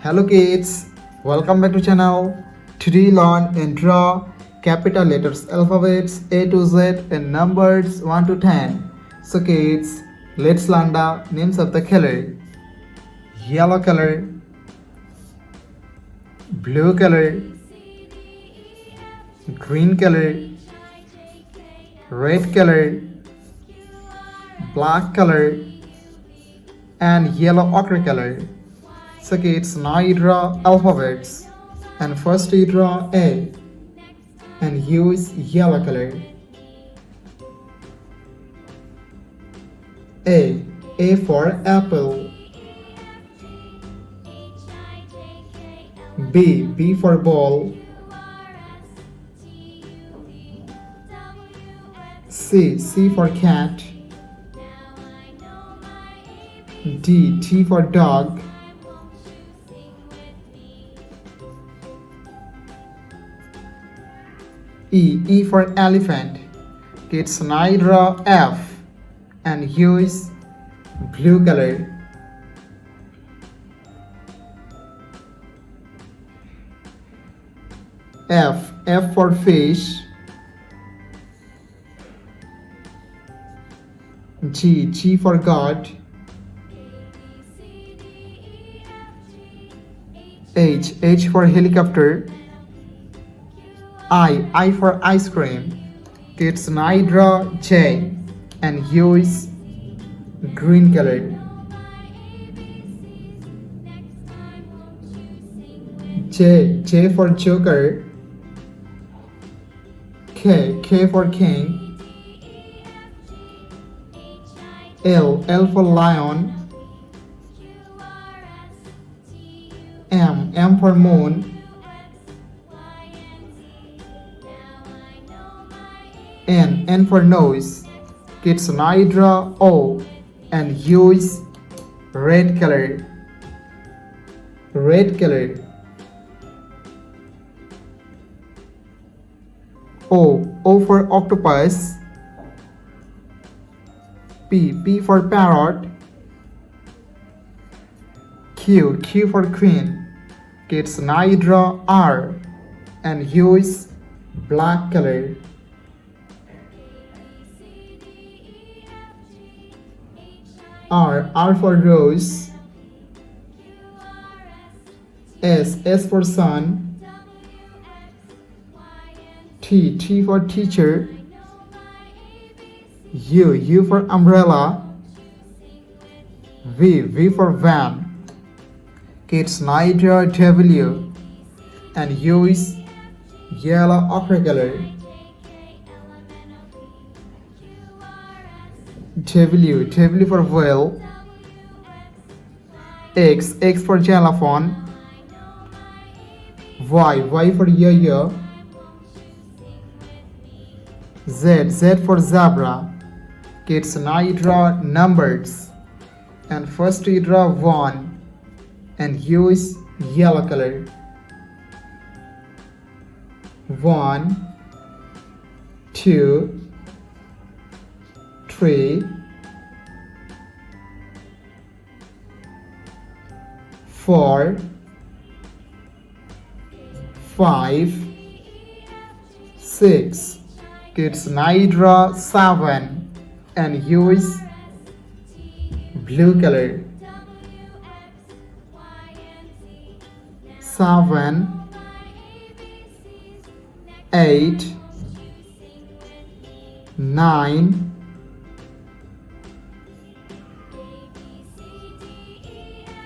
Hello kids, welcome back to channel. Today learn and draw capital letters alphabets A to Z and numbers 1 to 10. So kids, let's learn the names of the color. Yellow color, blue color, green color, red color, black color, and yellow ochre color. So kids, now you draw alphabets. And first you draw A and use yellow color. A for apple. B for ball. C for cat. T for dog. E for elephant. Kids, now draw F and use blue color. F for fish. G for God. H for helicopter. I for ice cream. Kids, now draw J and use green color. J for joker. K for king. L for lion. M for moon. N for nose. Kids, now draw O and use red color. O for octopus. P for parrot. Q for queen. Kids, now draw R and use black color. R for rose. S for sun. T for teacher. U for umbrella. V for van. Kids, now draw W and use yellow ochre color. W for whale. X for xylophone. Y for yo-yo. Z for zebra. Kids, now you draw numbers. And first you draw 1 and use yellow color. 1, 2, 3, 4, 5, 6. Kids, now you draw 7 and use blue color. 7, 8, 9,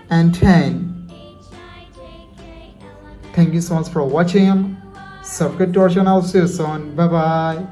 and 10. Thank you so much for watching. Subscribe to our channel. See you soon. Bye bye.